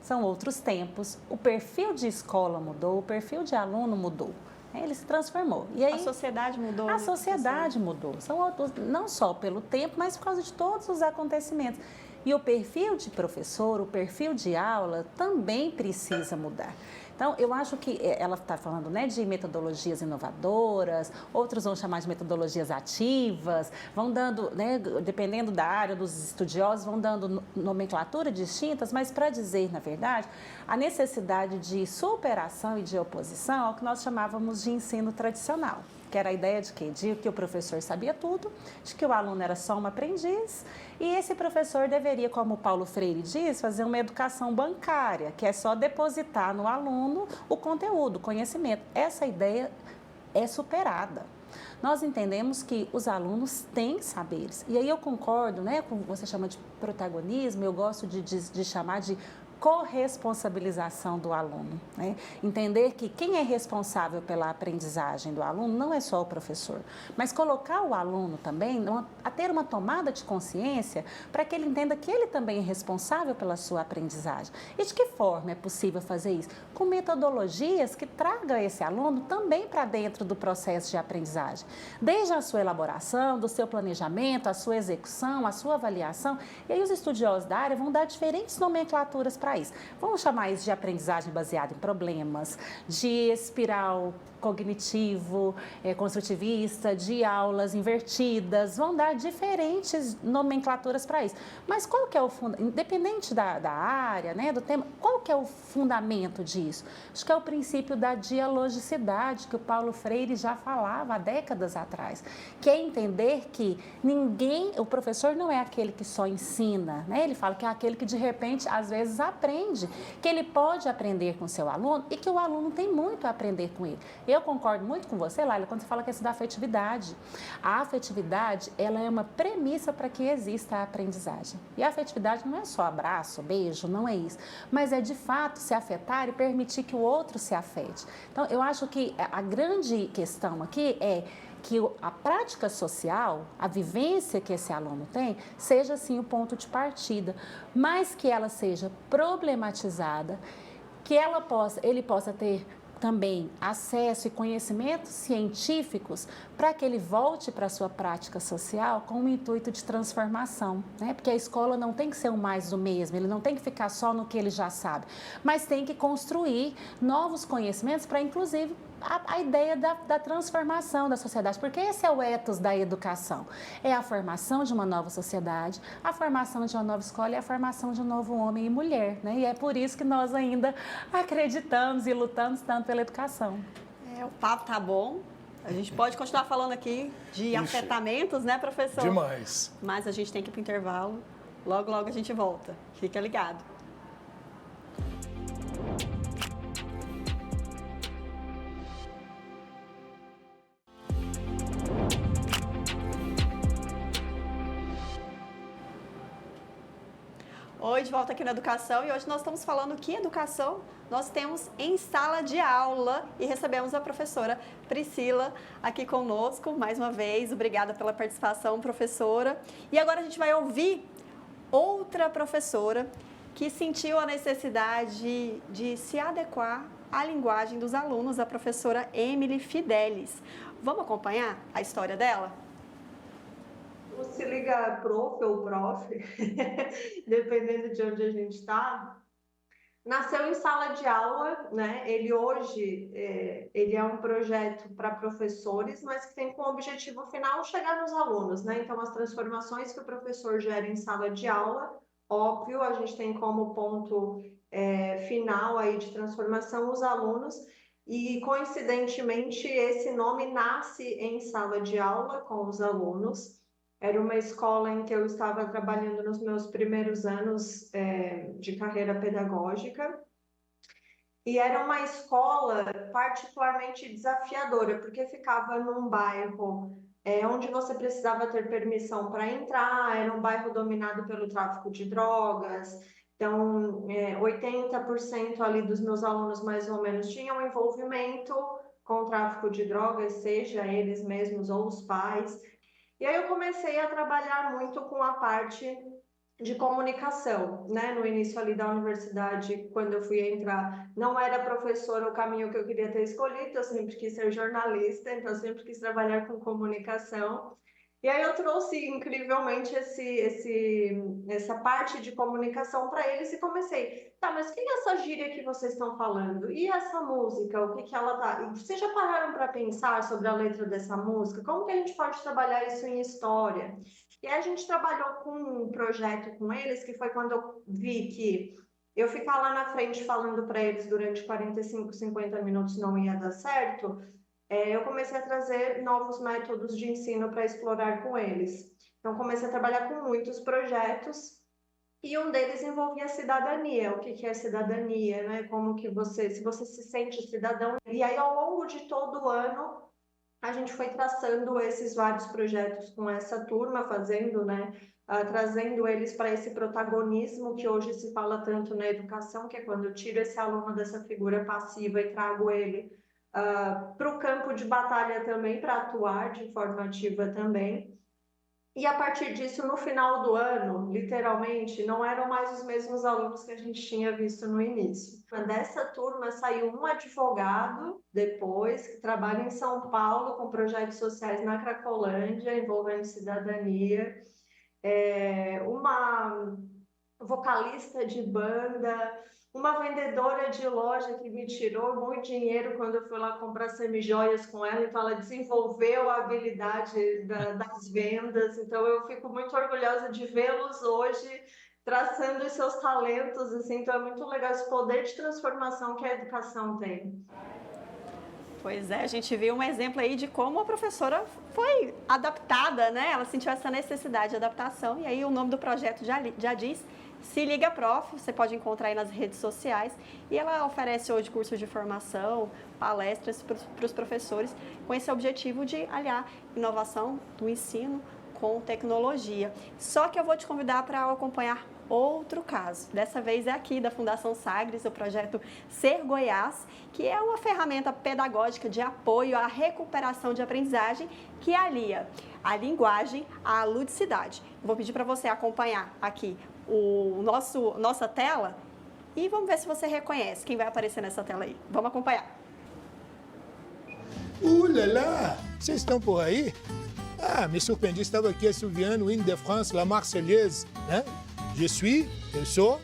São outros tempos, o perfil de escola mudou, o perfil de aluno mudou. Ele se transformou. E aí, a sociedade mudou. A sociedade mudou. São outros, não só pelo tempo, mas por causa de todos os acontecimentos. E o perfil de professor, o perfil de aula também precisa mudar. Então, eu acho que ela está falando, né, de metodologias inovadoras, outros vão chamar de metodologias ativas, vão dando, né, dependendo da área dos estudiosos, vão dando nomenclatura distintas, mas para dizer, na verdade, a necessidade de superação e de oposição ao que nós chamávamos de ensino tradicional, que era a ideia de quê? De que o professor sabia tudo, de que o aluno era só um aprendiz, e esse professor deveria, como o Paulo Freire diz, fazer uma educação bancária, que é só depositar no aluno o conteúdo, o conhecimento. Essa ideia é superada. Nós entendemos que os alunos têm saberes. E aí eu concordo, né, com o que você chama de protagonismo, eu gosto de chamar de corresponsabilização do aluno, né? Entender que quem é responsável pela aprendizagem do aluno não é só o professor, mas colocar o aluno também a ter uma tomada de consciência para que ele entenda que ele também é responsável pela sua aprendizagem. E de que forma é possível fazer isso? Com metodologias que tragam esse aluno também para dentro do processo de aprendizagem, desde a sua elaboração, do seu planejamento, a sua execução, a sua avaliação. E aí os estudiosos da área vão dar diferentes nomenclaturas para isso. Vamos chamar isso de aprendizagem baseada em problemas, de espiral cognitivo, construtivista, de aulas invertidas, vão dar diferentes nomenclaturas para isso. Mas qual que é o independente da área, né, do tema, qual que é o fundamento disso? Acho que é o princípio da dialogicidade que o Paulo Freire já falava há décadas atrás, que é entender que o professor não é aquele que só ensina, né? Ele fala que é aquele que de repente às vezes aprende, que ele pode aprender com o seu aluno e que o aluno tem muito a aprender com ele. Eu concordo muito com você, Laila, quando você fala que é isso da afetividade. A afetividade, ela é uma premissa para que exista a aprendizagem. E a afetividade não é só abraço, beijo, não é isso. Mas é de fato se afetar e permitir que o outro se afete. Então, eu acho que a grande questão aqui é que a prática social, a vivência que esse aluno tem, seja sim o ponto de partida, mas que ela seja problematizada, que ele possa ter também acesso e conhecimentos científicos para que ele volte para a sua prática social com o intuito de transformação, né? Porque a escola não tem que ser um mais do mesmo, ele não tem que ficar só no que ele já sabe, mas tem que construir novos conhecimentos para, inclusive, a ideia da transformação da sociedade, porque esse é o ethos da educação, é a formação de uma nova sociedade, a formação de uma nova escola e a formação de um novo homem e mulher, né? E é por isso que nós ainda acreditamos e lutamos tanto pela educação. O papo tá bom, a gente pode continuar falando aqui de afetamentos, né, professor? Demais. Mas a gente tem que ir para o intervalo, logo a gente volta, fica ligado. Oi, de volta aqui na Educação, e hoje nós estamos falando que educação nós temos em sala de aula e recebemos a professora Priscila aqui conosco mais uma vez. Obrigada pela participação, professora. E agora a gente vai ouvir outra professora que sentiu a necessidade de se adequar à linguagem dos alunos, a professora Emily Fidelis. Vamos acompanhar a história dela? Se liga prof ou prof, dependendo de onde a gente está, nasceu em sala de aula, né? Ele hoje ele é um projeto para professores, mas que tem como objetivo final chegar nos alunos, né? Então, as transformações que o professor gera em sala de aula, óbvio, a gente tem como ponto final aí de transformação os alunos, e coincidentemente esse nome nasce em sala de aula com os alunos. Era uma escola em que eu estava trabalhando nos meus primeiros anos de carreira pedagógica. E era uma escola particularmente desafiadora, porque ficava num bairro onde você precisava ter permissão para entrar, era um bairro dominado pelo tráfico de drogas. Então, 80% ali dos meus alunos, mais ou menos, tinham envolvimento com o tráfico de drogas, seja eles mesmos ou os pais. E aí eu comecei a trabalhar muito com a parte de comunicação, né? No início ali da universidade, quando eu fui entrar, não era professora o caminho que eu queria ter escolhido, eu sempre quis ser jornalista, então eu sempre quis trabalhar com comunicação. E aí eu trouxe incrivelmente essa parte de comunicação para eles e comecei, tá, mas o que é essa gíria que vocês estão falando? E essa música, o que ela tá... Vocês já pararam para pensar sobre a letra dessa música? Como que a gente pode trabalhar isso em história? E aí a gente trabalhou com um projeto com eles, que foi quando eu vi que eu ficar lá na frente falando para eles durante 45, 50 minutos não ia dar certo. Eu comecei a trazer novos métodos de ensino para explorar com eles. Então, comecei a trabalhar com muitos projetos e um deles envolvia a cidadania. O que é cidadania, né? Como que se você se sente cidadão. E aí, ao longo de todo o ano, a gente foi traçando esses vários projetos com essa turma, fazendo, né, trazendo eles para esse protagonismo que hoje se fala tanto na educação, que é quando eu tiro esse aluno dessa figura passiva e trago ele para o campo de batalha também, para atuar de forma ativa também. E a partir disso, no final do ano, literalmente, não eram mais os mesmos alunos que a gente tinha visto no início. Dessa turma saiu um advogado depois, que trabalha em São Paulo com projetos sociais na Cracolândia, envolvendo cidadania, uma vocalista de banda, uma vendedora de loja que me tirou muito dinheiro quando eu fui lá comprar semijoias com ela, então ela desenvolveu a habilidade das vendas, então eu fico muito orgulhosa de vê-los hoje traçando os seus talentos, assim, então é muito legal esse poder de transformação que a educação tem. Pois é, a gente viu um exemplo aí de como a professora foi adaptada, né? Ela sentiu essa necessidade de adaptação e aí o nome do projeto já diz Se Liga Prof, você pode encontrar aí nas redes sociais e ela oferece hoje cursos de formação, palestras para os professores com esse objetivo de aliar inovação do ensino com tecnologia. Só que eu vou te convidar para acompanhar outro caso. Dessa vez é aqui da Fundação Sagres, o projeto Ser Goiás, que é uma ferramenta pedagógica de apoio à recuperação de aprendizagem que alia a linguagem à ludicidade. Vou pedir para você acompanhar aqui nossa tela e vamos ver se você reconhece quem vai aparecer nessa tela aí. Vamos acompanhar. Lá! Vocês estão por aí? Ah, me surpreendi, estava aqui assoviando o hino de France, la Marseillaise, né? Eu sou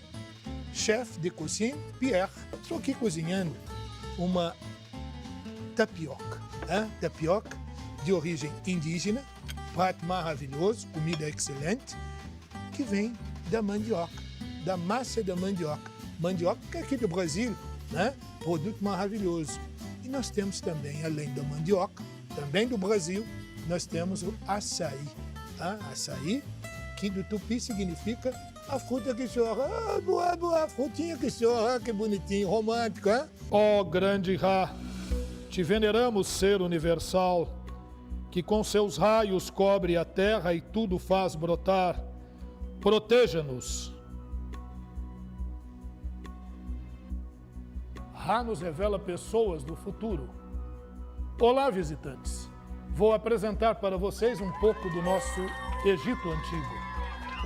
chefe de cozinha Pierre. Estou aqui cozinhando uma tapioca, né? Tapioca de origem indígena, prato maravilhoso, comida excelente, que vem da mandioca, da massa da mandioca. Mandioca que é aqui do Brasil, né? Produto maravilhoso. E nós temos também, além da mandioca, também do Brasil, nós temos o açaí. Açaí, que do tupi significa a fruta que chora. Boa, a frutinha que chora, que bonitinho, romântico, hein? Ó grande Ra, te veneramos, ser universal, que com seus raios cobre a terra e tudo faz brotar. Proteja-nos. Ra nos revela pessoas do futuro. Olá, visitantes. Vou apresentar para vocês um pouco do nosso Egito Antigo.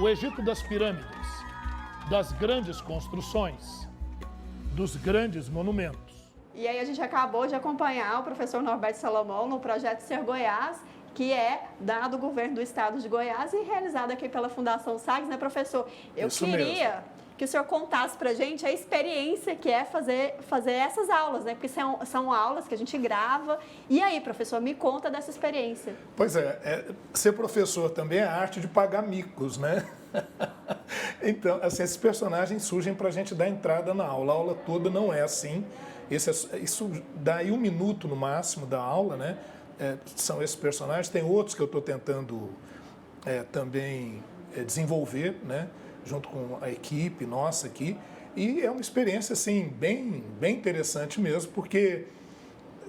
O Egito das pirâmides, das grandes construções, dos grandes monumentos. E aí a gente acabou de acompanhar o professor Norberto Salomão no projeto Ser Goiás, que é do governo do estado de Goiás e realizado aqui pela Fundação Sagres, né, professor? Eu queria que o senhor contasse pra gente a experiência que é fazer essas aulas, né? Porque são aulas que a gente grava. E aí, professor, me conta dessa experiência. Pois ser professor também é a arte de pagar micos, né? Então, assim, esses personagens surgem para a gente dar entrada na aula. A aula toda não é assim. Isso dá aí 1 minuto no máximo da aula, né? São esses personagens. Tem outros que eu estou tentando também desenvolver, né? Junto com a equipe nossa aqui. E é uma experiência, assim, bem interessante mesmo, porque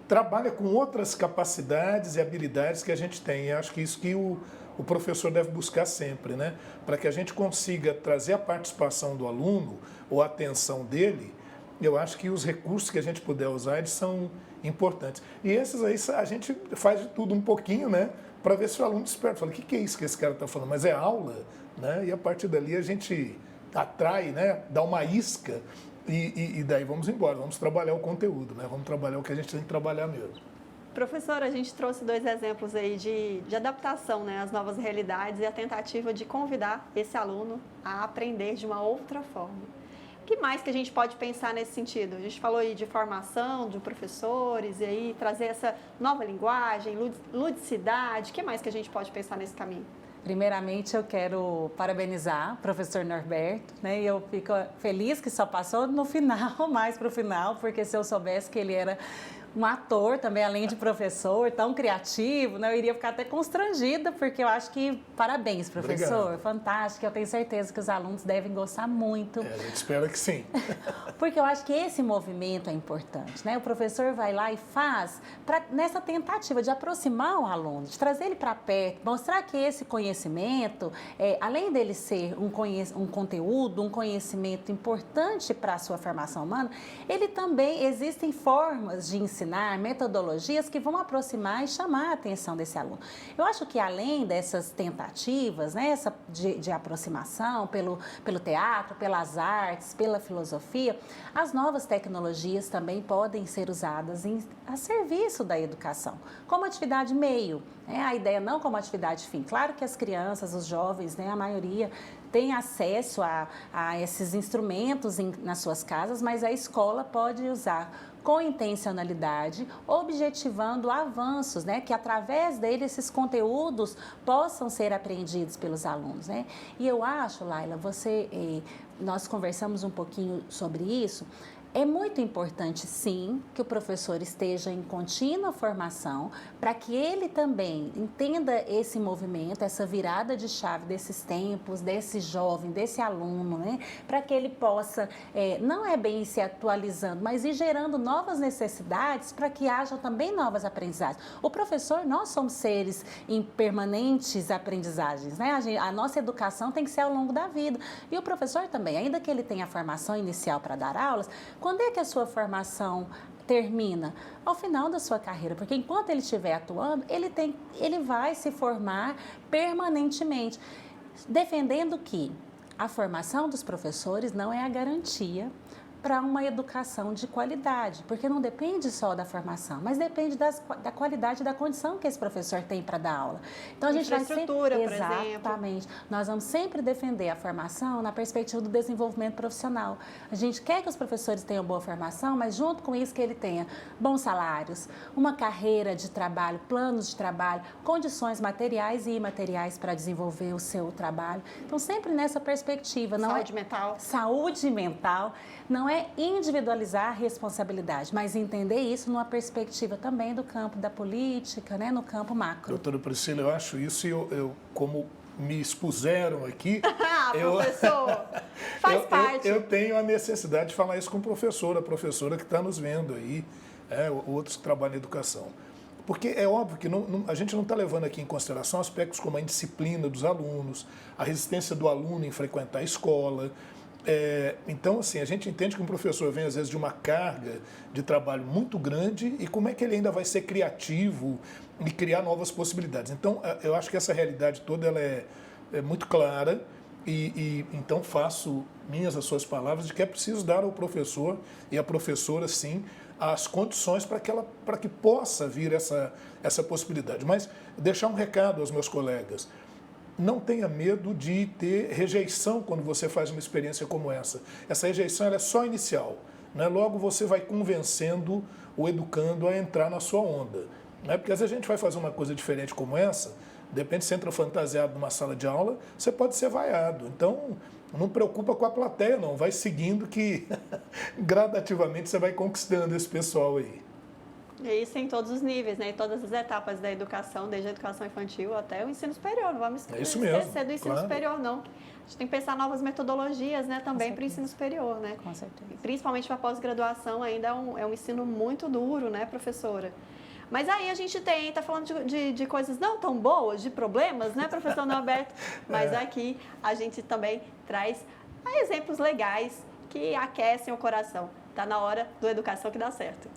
trabalha com outras capacidades e habilidades que a gente tem. E acho que isso que o professor deve buscar sempre, né? Para que a gente consiga trazer a participação do aluno ou a atenção dele, eu acho que os recursos que a gente puder usar, eles são importantes. E esses aí a gente faz de tudo um pouquinho, né? Para ver se o aluno desperta. Fala, o que é isso que esse cara está falando? Mas é aula, né? E a partir dali a gente atrai, né? Dá uma isca e daí vamos embora. Vamos trabalhar o conteúdo, né? Vamos trabalhar o que a gente tem que trabalhar mesmo. Professora, a gente trouxe 2 exemplos aí de adaptação, né, às novas realidades e a tentativa de convidar esse aluno a aprender de uma outra forma. O que mais que a gente pode pensar nesse sentido? A gente falou aí de formação de professores e aí trazer essa nova linguagem, ludicidade. O que mais que a gente pode pensar nesse caminho? Primeiramente, eu quero parabenizar o professor Norberto, né? E eu fico feliz que só passou no final, mais para o final, porque se eu soubesse que ele era um ator também, além de professor, tão criativo, né? Eu iria ficar até constrangida, porque eu acho que, parabéns, professor, Obrigado. fantástico, eu tenho certeza que os alunos devem gostar muito. A gente espera que sim. Porque eu acho que esse movimento é importante, né? O professor vai lá e faz nessa tentativa de aproximar o aluno, de trazer ele para perto, mostrar que esse conhecimento, além dele ser um conteúdo, um conhecimento importante para a sua formação humana, ele também, existem formas de ensinar, metodologias que vão aproximar e chamar a atenção desse aluno. Eu acho que além dessas tentativas, né, de aproximação pelo teatro, pelas artes, pela filosofia, as novas tecnologias também podem ser usadas a serviço da educação, como atividade meio, né? A ideia não como atividade fim. Claro que as crianças, os jovens, né, a maioria tem acesso a esses instrumentos nas suas casas, mas a escola pode usar com intencionalidade, objetivando avanços, né? Que através dele esses conteúdos possam ser apreendidos pelos alunos, né? E eu acho, Laila, nós conversamos um pouquinho sobre isso. É muito importante, sim, que o professor esteja em contínua formação para que ele também entenda esse movimento, essa virada de chave desses tempos, desse jovem, desse aluno, né? Para que ele possa, não é bem se atualizando, mas ir gerando novas necessidades para que hajam também novas aprendizagens. O professor, nós somos seres em permanentes aprendizagens, né? A nossa educação tem que ser ao longo da vida. E o professor também, ainda que ele tenha a formação inicial para dar aulas, quando é que a sua formação termina? Ao final da sua carreira, porque enquanto ele estiver atuando, ele vai se formar permanentemente, defendendo que a formação dos professores não é a garantia para uma educação de qualidade, porque não depende só da formação, mas depende da qualidade da condição que esse professor tem para dar aula. Então a gente vai sempre, por exemplo. exatamente, nós vamos sempre defender a formação na perspectiva do desenvolvimento profissional. A gente quer que os professores tenham boa formação, mas junto com isso que ele tenha bons salários, uma carreira de trabalho, planos de trabalho, condições materiais e imateriais para desenvolver o seu trabalho. Então sempre nessa perspectiva, não saúde mental. Saúde mental. Não é individualizar a responsabilidade, mas entender isso numa perspectiva também do campo da política, né, no campo macro. Doutora Priscila, eu acho isso e eu como me expuseram aqui... professor, faz parte. Eu tenho a necessidade de falar isso com a professora que está nos vendo aí, outros que trabalham em educação. Porque é óbvio que a gente não está levando aqui em consideração aspectos como a indisciplina dos alunos, a resistência do aluno em frequentar a escola. Então, assim, a gente entende que um professor vem, às vezes, de uma carga de trabalho muito grande e como é que ele ainda vai ser criativo e criar novas possibilidades. Então, eu acho que essa realidade toda ela é muito clara e então faço minhas as suas palavras de que é preciso dar ao professor e à professora, sim, as condições para que possa vir essa possibilidade. Mas deixar um recado aos meus colegas. Não tenha medo de ter rejeição quando você faz uma experiência como essa. Essa rejeição ela é só inicial, né? Logo você vai convencendo o educando a entrar na sua onda, né? Porque às vezes a gente vai fazer uma coisa diferente como essa, de repente você entra fantasiado numa sala de aula, você pode ser vaiado. Então, não preocupa com a plateia, não. Vai seguindo que gradativamente você vai conquistando esse pessoal aí. E isso em todos os níveis, né? Em todas as etapas da educação, desde a educação infantil até o ensino superior. Não vamos esquecer do ensino superior, não. A gente tem que pensar novas metodologias, né? Também para o ensino superior, né? Com certeza. E principalmente para a pós-graduação ainda é um ensino muito duro, né, professora? Mas aí a gente está falando de coisas não tão boas, de problemas, né, professor Norberto? Mas aqui a gente também traz exemplos legais que aquecem o coração. Está na hora do Educação que dá certo.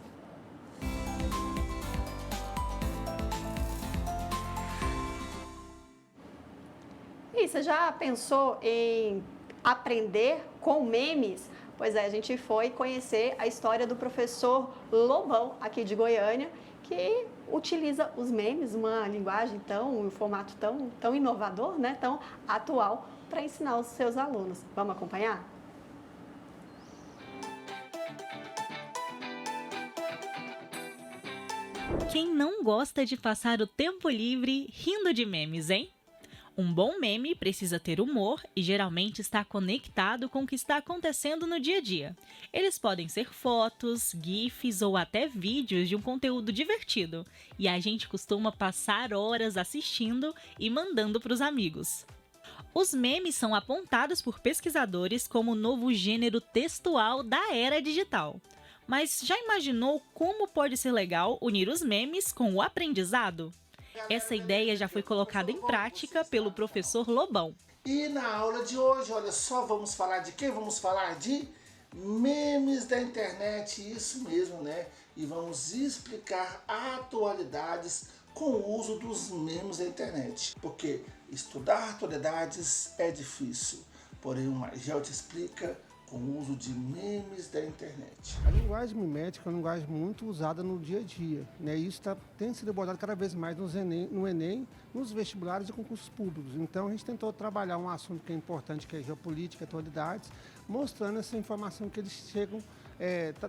E você já pensou em aprender com memes? Pois é, a gente foi conhecer a história do professor Lobão, aqui de Goiânia, que utiliza os memes, uma linguagem um formato tão inovador, né, tão atual, para ensinar os seus alunos. Vamos acompanhar? Quem não gosta de passar o tempo livre rindo de memes, hein? Um bom meme precisa ter humor e geralmente está conectado com o que está acontecendo no dia a dia. Eles podem ser fotos, gifs ou até vídeos de um conteúdo divertido. E a gente costuma passar horas assistindo e mandando para os amigos. Os memes são apontados por pesquisadores como o novo gênero textual da era digital. Mas já imaginou como pode ser legal unir os memes com o aprendizado? Essa ideia já foi colocada em prática pelo professor Lobão. E na aula de hoje, olha só, vamos falar de quê? Vamos falar de memes da internet, isso mesmo, né? E vamos explicar atualidades com o uso dos memes da internet. Porque estudar atualidades é difícil, porém o Magel te explica com o uso de memes da internet. A linguagem mimética é uma linguagem muito usada no dia a dia, né? Isso tem sido abordado cada vez mais no Enem, nos vestibulares e concursos públicos. Então a gente tentou trabalhar um assunto que é importante, que é geopolítica, atualidades, mostrando essa informação que eles chegam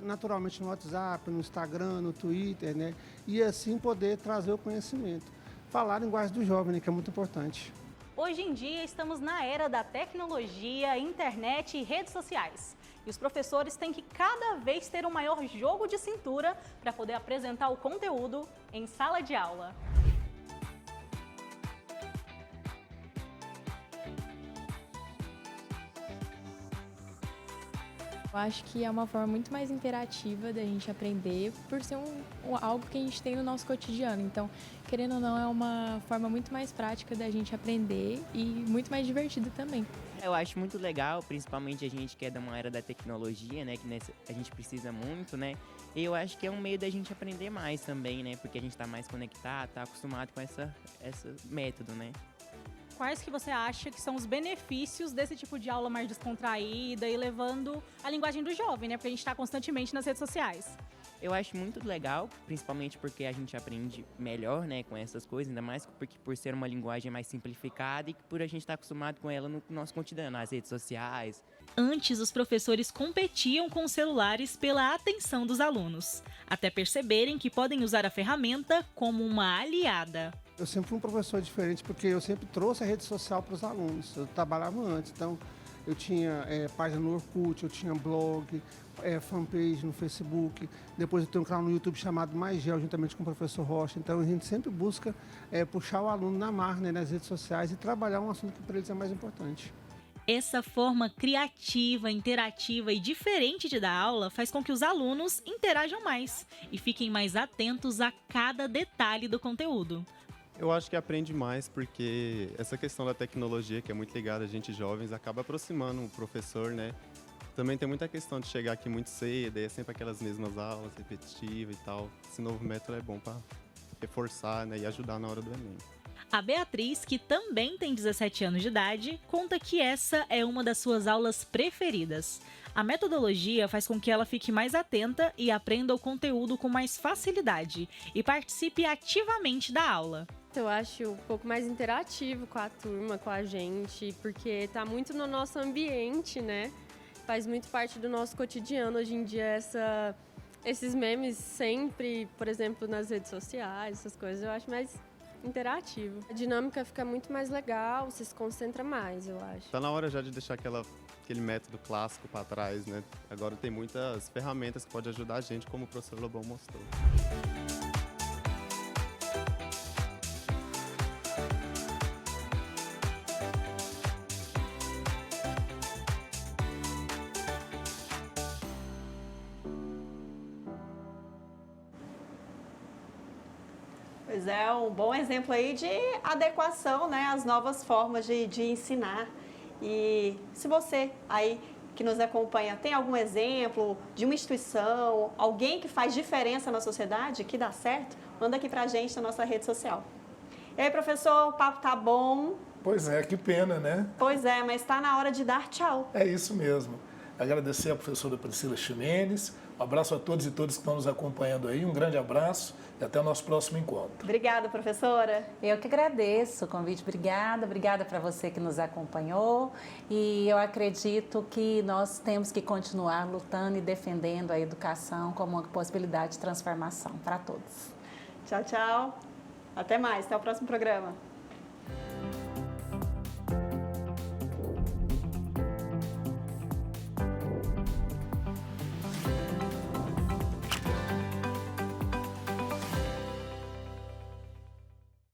naturalmente no WhatsApp, no Instagram, no Twitter, né? E assim poder trazer o conhecimento. Falar a linguagem do jovem, né? Que é muito importante. Hoje em dia, estamos na era da tecnologia, internet e redes sociais. E os professores têm que cada vez ter um maior jogo de cintura para poder apresentar o conteúdo em sala de aula. Eu acho que é uma forma muito mais interativa da gente aprender por ser algo que a gente tem no nosso cotidiano. Então, querendo ou não, é uma forma muito mais prática da gente aprender e muito mais divertida também. Eu acho muito legal, principalmente a gente que é de uma era da tecnologia, né, que a gente precisa muito, né? E eu acho que é um meio da gente aprender mais também, né? Porque a gente está mais conectado, está acostumado com esse método, né? Quais que você acha que são os benefícios desse tipo de aula mais descontraída e levando a linguagem do jovem, né? Porque a gente está constantemente nas redes sociais. Eu acho muito legal, principalmente porque a gente aprende melhor, né, com essas coisas, ainda mais porque por ser uma linguagem mais simplificada e por a gente estar acostumado com ela no nosso cotidiano, nas redes sociais. Antes, os professores competiam com os celulares pela atenção dos alunos, até perceberem que podem usar a ferramenta como uma aliada. Eu sempre fui um professor diferente porque eu sempre trouxe a rede social para os alunos. Eu trabalhava antes, então eu tinha página no Orkut, eu tinha blog, fanpage no Facebook. Depois eu tenho um canal no YouTube chamado Magel, juntamente com o professor Rocha. Então a gente sempre busca puxar o aluno na marra, né, nas redes sociais e trabalhar um assunto que para eles é mais importante. Essa forma criativa, interativa e diferente de dar aula faz com que os alunos interajam mais e fiquem mais atentos a cada detalhe do conteúdo. Eu acho que aprende mais porque essa questão da tecnologia, que é muito ligada a gente jovens, acaba aproximando o professor, né? Também tem muita questão de chegar aqui muito cedo, é sempre aquelas mesmas aulas, repetitivas e tal. Esse novo método é bom para reforçar, né, e ajudar na hora do Enem. A Beatriz, que também tem 17 anos de idade, conta que essa é uma das suas aulas preferidas. A metodologia faz com que ela fique mais atenta e aprenda o conteúdo com mais facilidade e participe ativamente da aula. Eu acho um pouco mais interativo com a turma, com a gente, porque está muito no nosso ambiente, né? Faz muito parte do nosso cotidiano hoje em dia esses memes sempre, por exemplo, nas redes sociais, essas coisas, eu acho mais interativo. A dinâmica fica muito mais legal, você se concentra mais, eu acho. Tá na hora já de deixar aquele método clássico para trás, né? Agora tem muitas ferramentas que podem ajudar a gente, como o professor Lobão mostrou. Pois é, um bom exemplo aí de adequação, né, às novas formas de ensinar. E se você aí que nos acompanha tem algum exemplo de uma instituição, alguém que faz diferença na sociedade, que dá certo, manda aqui pra gente na nossa rede social. E aí, professor, o papo tá bom. Pois é, que pena, né? Pois é, mas está na hora de dar tchau. É isso mesmo. Agradecer à professora Priscila Ximenes. Um abraço a todos e todas que estão nos acompanhando aí. Um grande abraço e até o nosso próximo encontro. Obrigada, professora. Eu que agradeço o convite. Obrigada para você que nos acompanhou. E eu acredito que nós temos que continuar lutando e defendendo a educação como uma possibilidade de transformação para todos. Tchau, tchau. Até mais. Até o próximo programa.